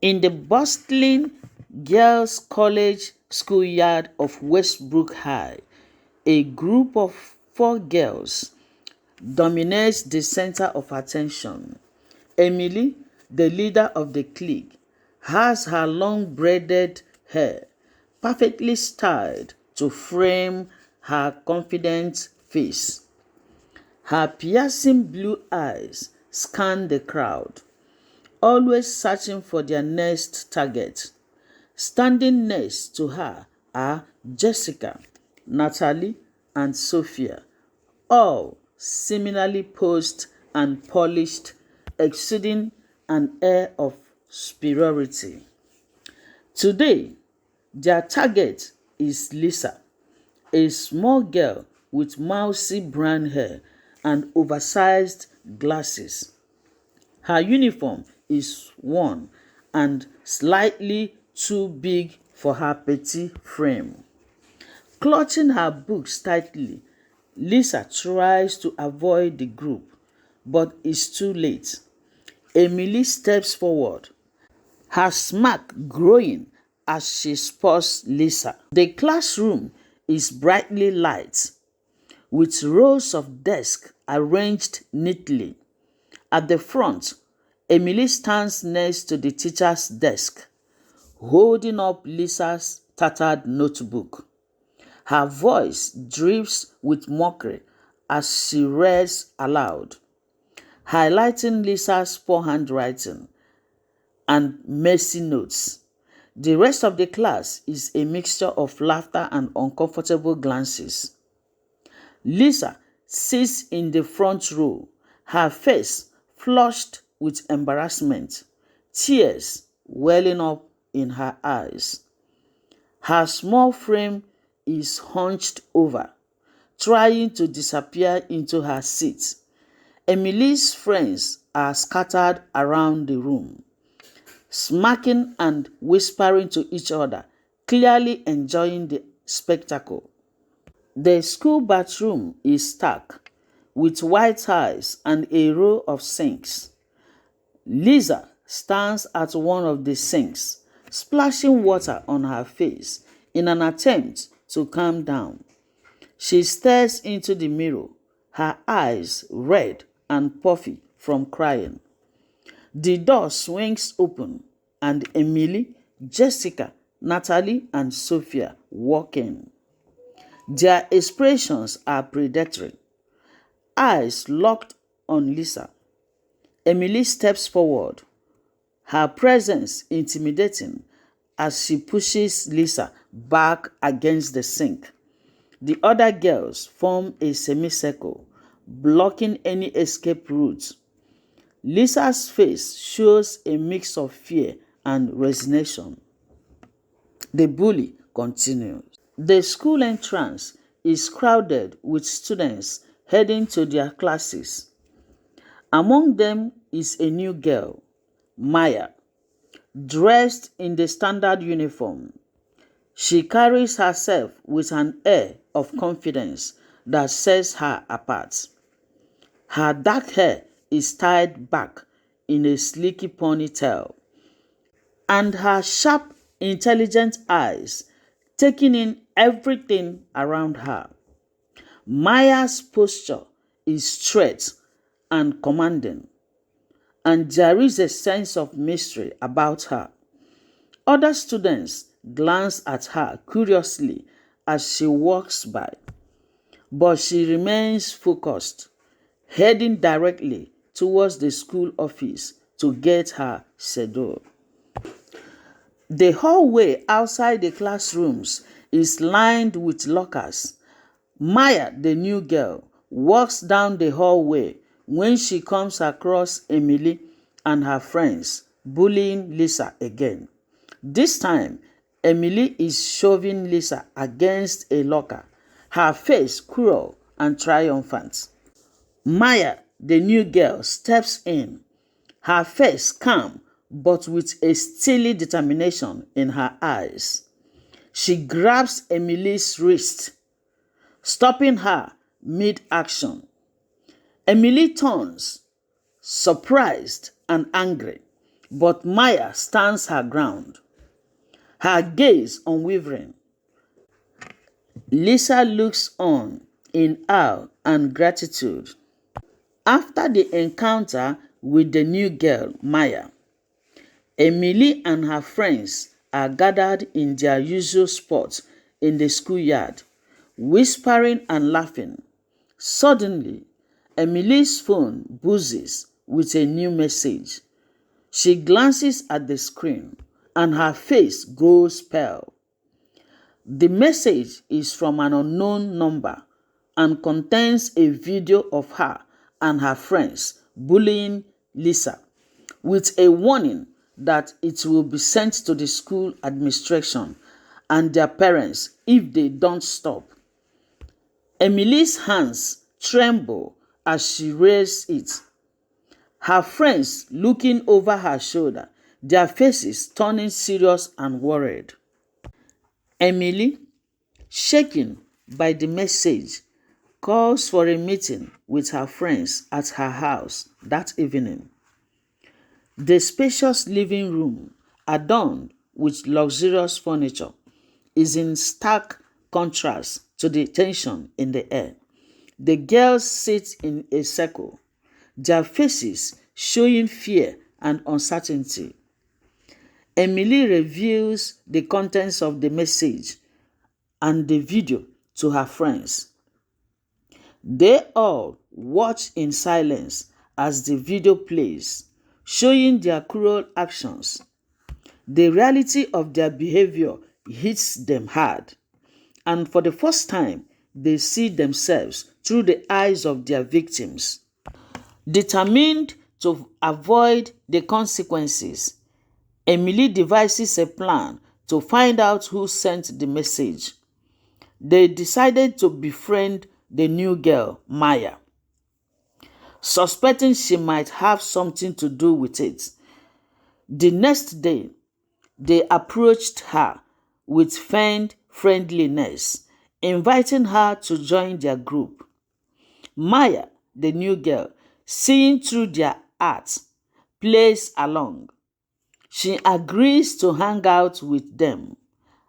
In the bustling girls' college schoolyard of Westbrook High, a group of four girls dominates the center of attention. Emily, the leader of the clique, has her long braided hair perfectly styled to frame her confident face. Her piercing blue eyes scan the crowd, always searching for their next target. Standing next to her are Jessica, Natalie, and Sophia, all similarly posed and polished, exuding an air of superiority. Today, their target is Lisa, a small girl with mousy brown hair and oversized glasses. Her uniform is worn and slightly too big for her petite frame. Clutching her books tightly, Lisa tries to avoid the group, but is too late. Emily steps forward, her smirk growing as she spots Lisa. The classroom is brightly lit, with rows of desks arranged neatly. At the front, Emily stands next to the teacher's desk, holding up Lisa's tattered notebook. Her voice drips with mockery as she reads aloud, highlighting Lisa's poor handwriting and messy notes. The rest of the class is a mixture of laughter and uncomfortable glances. Lisa sits in the front row, her face flushed with embarrassment, tears welling up in her eyes. Her small frame is hunched over, trying to disappear into her seat. Emily's friends are scattered around the room, smirking and whispering to each other, clearly enjoying the spectacle. The school bathroom is stark, with white tiles and a row of sinks. Lisa stands at one of the sinks, splashing water on her face in an attempt to calm down. She stares into the mirror, her eyes red and puffy from crying. The door swings open, and Emily, Jessica, Natalie, and Sophia walk in. Their expressions are predatory, eyes locked on Lisa. Emily steps forward, her presence intimidating as she pushes Lisa back against the sink. The other girls form a semicircle, blocking any escape route. Lisa's face shows a mix of fear and resignation. The bully continues. The school entrance is crowded with students heading to their classes. Among them is a new girl, Maya, dressed in the standard uniform. She carries herself with an air of confidence that sets her apart. Her dark hair is tied back in a sleeky ponytail, and her sharp, intelligent eyes taking in everything around her. Maya's posture is straight and commanding, and there is a sense of mystery about her. Other students glance at her curiously as she walks by, but she remains focused, heading directly towards the school office to get her schedule. The hallway outside the classrooms is lined with lockers. Maya, the new girl, walks down the hallway when she comes across Emily and her friends bullying Lisa again. This time, Emily is shoving Lisa against a locker, her face cruel and triumphant. Maya, the new girl, steps in, her face calm but with a steely determination in her eyes. She grabs Emily's wrist, stopping her mid-action. Emily turns, surprised and angry, but Maya stands her ground, her gaze unwavering. Lisa looks on in awe and gratitude. After the encounter with the new girl, Maya, Emily and her friends are gathered in their usual spot in the schoolyard, whispering and laughing. Suddenly, Emily's phone buzzes with a new message. She glances at the screen and her face goes pale. The message is from an unknown number and contains a video of her and her friends bullying Lisa, with a warning that it will be sent to the school administration and their parents if they don't stop. Emily's hands tremble as she reads it. Her friends looking over her shoulder, their faces turning serious and worried. Emily, shaken by the message, calls for a meeting with her friends at her house that evening. The spacious living room, adorned with luxurious furniture, is in stark contrast to the tension in the air. The girls sit in a circle, their faces showing fear and uncertainty. Emily reveals the contents of the message and the video to her friends. They all watch in silence as the video plays, showing their cruel actions. The reality of their behavior hits them hard, and for the first time, they see themselves through the eyes of their victims. Determined to avoid the consequences, Emily devises a plan to find out who sent the message. They decided to befriend the new girl, Maya, suspecting she might have something to do with it. The next day, they approached her with feigned friendliness, inviting her to join their group. Maya, the new girl, seeing through their art, plays along. She agrees to hang out with them,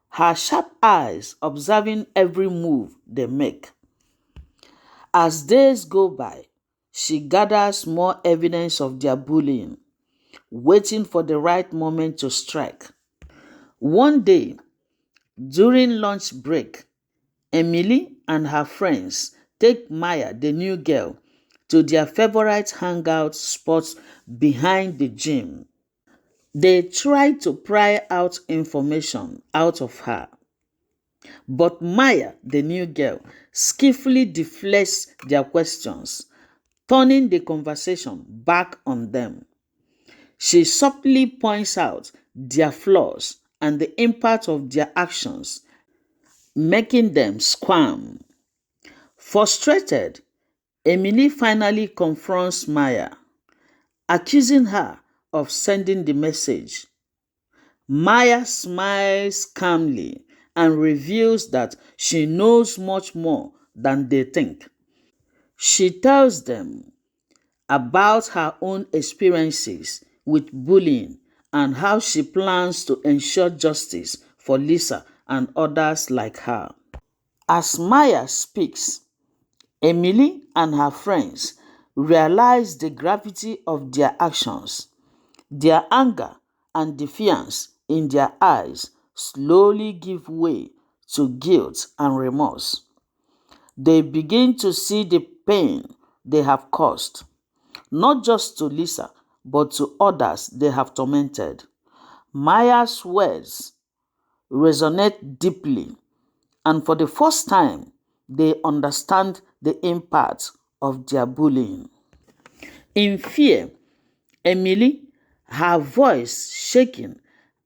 her sharp eyes observing every move they make. As days go by, she gathers more evidence of their bullying, waiting for the right moment to strike. One day, during lunch break, Emily and her friends take Maya, the new girl, to their favorite hangout spot behind the gym. They try to pry out information out of her, but Maya, the new girl, skillfully deflects their questions, turning the conversation back on them. She subtly points out their flaws and the impact of their actions, making them squirm. Frustrated, Emily finally confronts Maya, accusing her of sending the message. Maya smiles calmly and reveals that she knows much more than they think. She tells them about her own experiences with bullying and how she plans to ensure justice for Lisa and others like her. As Maya speaks, Emily and her friends realize the gravity of their actions. Their anger and defiance in their eyes slowly give way to guilt and remorse. They begin to see the pain they have caused, not just to Lisa, but to others they have tormented. Maya's words resonate deeply, and for the first time, they understand the impact of their bullying. In fear, Emily, her voice shaking,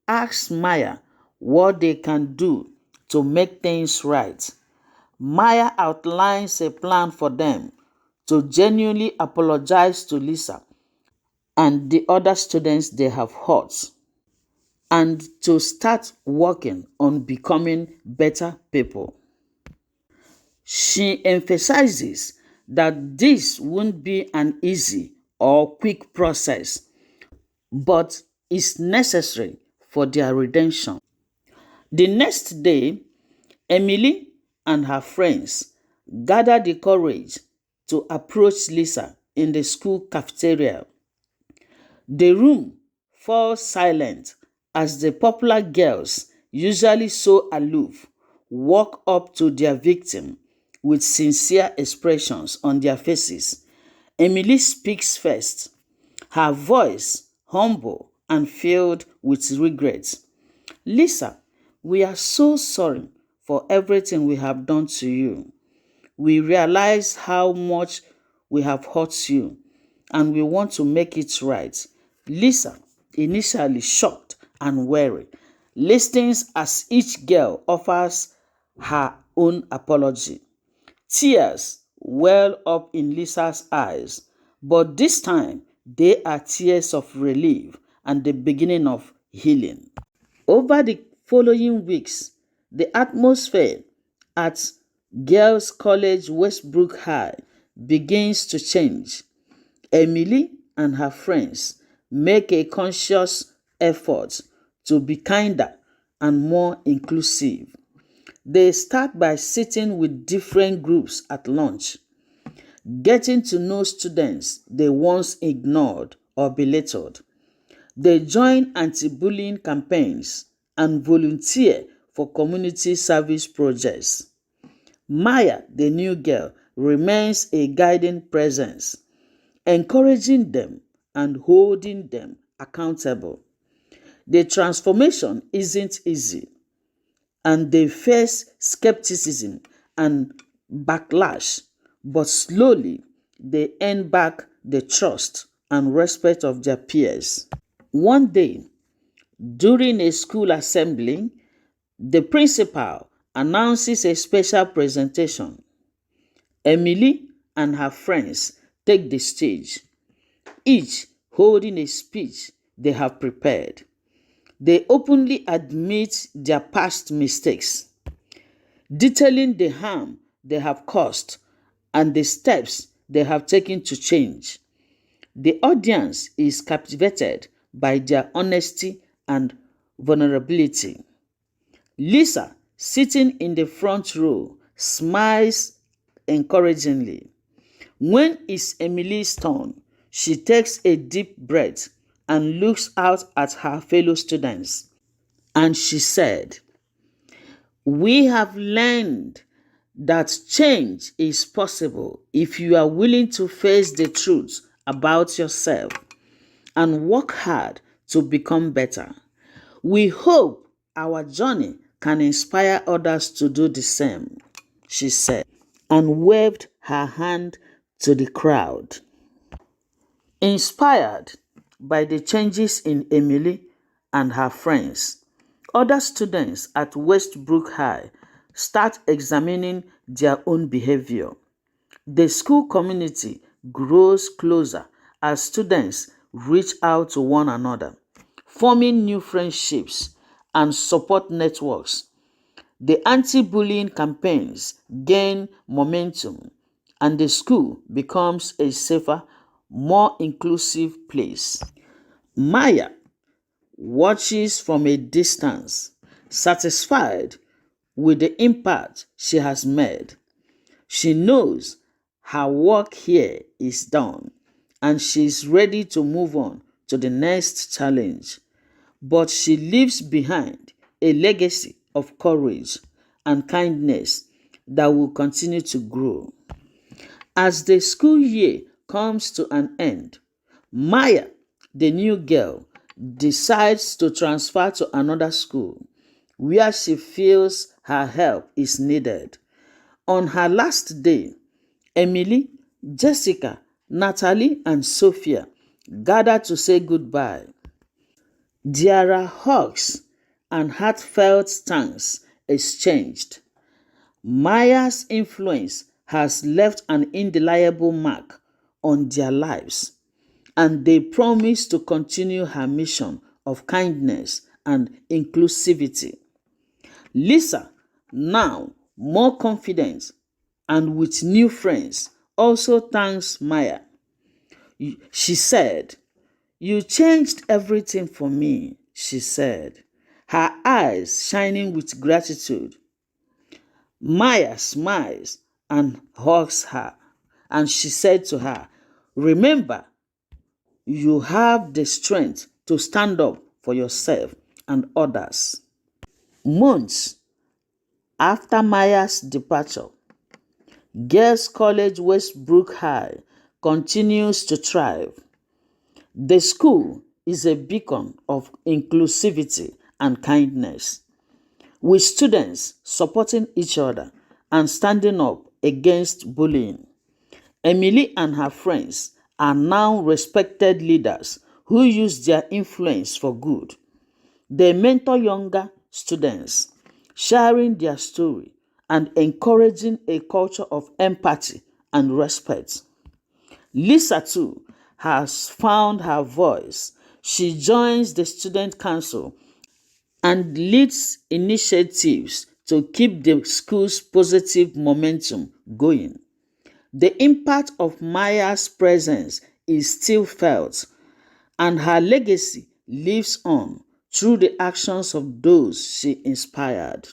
asks Maya what they can do to make things right. Maya outlines a plan for them to genuinely apologize to Lisa and the other students they have hurt, and to start working on becoming better people. She emphasizes that this won't be an easy or quick process, but is necessary for their redemption. The next day, Emily and her friends gathered the courage to approach Lisa in the school cafeteria. The room falls silent as the popular girls, usually so aloof, walk up to their victim with sincere expressions on their faces. Emily speaks first, her voice humble and filled with regret. Lisa, we are so sorry for everything we have done to you. We realize how much we have hurt you and we want to make it right. Lisa, initially shocked and wary, listens as each girl offers her own apology. Tears well up in Lisa's eyes, but this time they are tears of relief and the beginning of healing. Over the following weeks, the atmosphere at Girls College Westbrook High begins to change. Emily and her friends make a conscious effort to be kinder and more inclusive. They start by sitting with different groups at lunch, getting to know students they once ignored or belittled. They join anti-bullying campaigns and volunteer for community service projects. Maya, the new girl, remains a guiding presence, encouraging them and holding them accountable. The transformation isn't easy, and they face skepticism and backlash, but slowly they earn back the trust and respect of their peers. One day, during a school assembly, the principal announces a special presentation. Emily and her friends take the stage, each holding a speech they have prepared. They openly admit their past mistakes, detailing the harm they have caused and the steps they have taken to change. The audience is captivated by their honesty and vulnerability. Lisa, sitting in the front row, smiles encouragingly. When it's Emily's turn, she takes a deep breath and looks out at her fellow students. And she said, "We have learned that change is possible if you are willing to face the truth about yourself and work hard to become better. We hope our journey can inspire others to do the same," she said, and waved her hand to the crowd. Inspired by the changes in Emily and her friends, other students at Westbrook High start examining their own behavior. The school community grows closer as students reach out to one another, forming new friendships and support networks. The anti-bullying campaigns gain momentum and the school becomes a safer, more inclusive place. Maya watches from a distance, satisfied with the impact she has made. She knows her work here is done and she is ready to move on to the next challenge. But she leaves behind a legacy of courage and kindness that will continue to grow. As the school year comes to an end, Maya, the new girl, decides to transfer to another school where she feels her help is needed. On her last day, Emily, Jessica, Natalie, and Sophia gather to say goodbye. There are hugs and heartfelt thanks exchanged. Maya's influence has left an indelible mark on their lives, and they promise to continue her mission of kindness and inclusivity. Lisa, now more confident and with new friends, also thanks Maya. She said, "You changed everything for me," she said, her eyes shining with gratitude. Maya smiles and hugs her, and she said to her, "Remember, you have the strength to stand up for yourself and others." Months after Maya's departure, Girls College Westbrook High continues to thrive. The school is a beacon of inclusivity and kindness, with students supporting each other and standing up against bullying. Emily and her friends are now respected leaders who use their influence for good. They mentor younger students, sharing their story and encouraging a culture of empathy and respect. Lisa, too, has found her voice. She joins the student council and leads initiatives to keep the school's positive momentum going. The impact of Maya's presence is still felt, and her legacy lives on through the actions of those she inspired.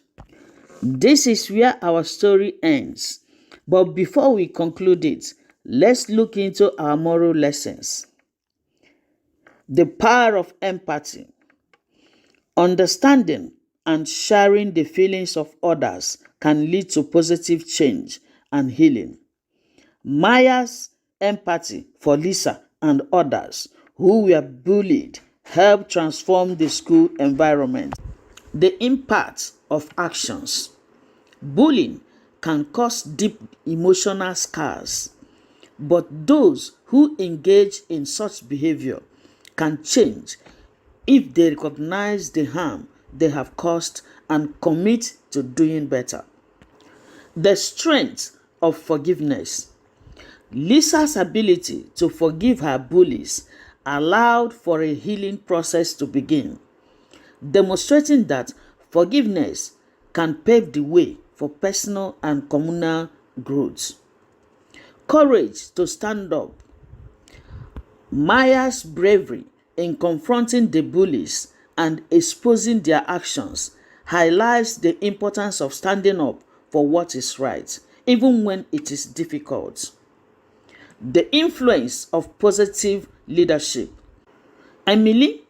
This is where our story ends. But before we conclude it, let's look into our moral lessons. The power of empathy. Understanding and sharing the feelings of others can lead to positive change and healing. Maya's empathy for Lisa and others who were bullied helped transform the school environment. The impact of actions. Bullying can cause deep emotional scars, but those who engage in such behavior can change if they recognize the harm they have caused and commit to doing better. The strength of forgiveness. Lisa's ability to forgive her bullies allowed for a healing process to begin, demonstrating that forgiveness can pave the way for personal and communal growth. Courage to stand up. Maya's bravery in confronting the bullies and exposing their actions highlights the importance of standing up for what is right, even when it is difficult. The influence of positive leadership. Emily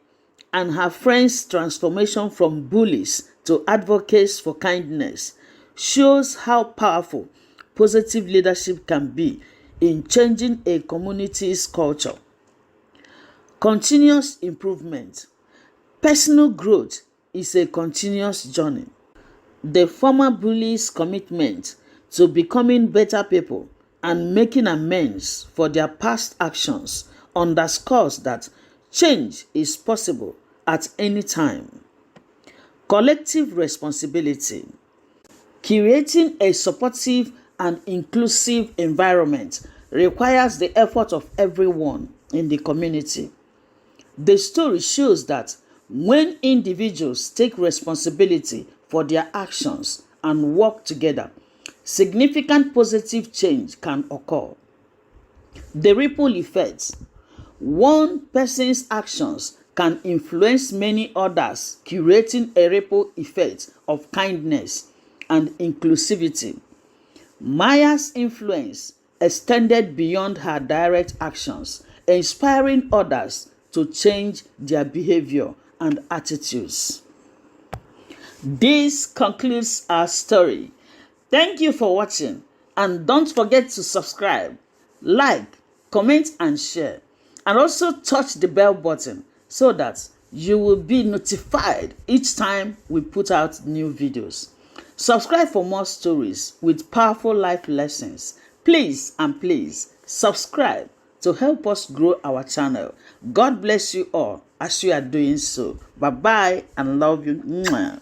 and her friends' transformation from bullies to advocates for kindness shows how powerful positive leadership can be in changing a community's culture. Continuous improvement. Personal growth is a continuous journey. The former bullies' commitment to becoming better people and making amends for their past actions underscores that change is possible at any time. Collective responsibility. Creating a supportive and inclusive environment requires the effort of everyone in the community. The story shows that when individuals take responsibility for their actions and work together, significant positive change can occur. The ripple effect. One person's actions can influence many others, creating a ripple effect of kindness and inclusivity. Maya's influence extended beyond her direct actions, inspiring others to change their behavior and attitudes. This concludes our story. Thank you for watching, and don't forget to subscribe, like, comment and share, and also touch the bell button so that you will be notified each time we put out new videos. Subscribe for more stories with powerful life lessons. Please and please subscribe to help us grow our channel. God bless you all as you are doing so. Bye bye and love you. Mwah.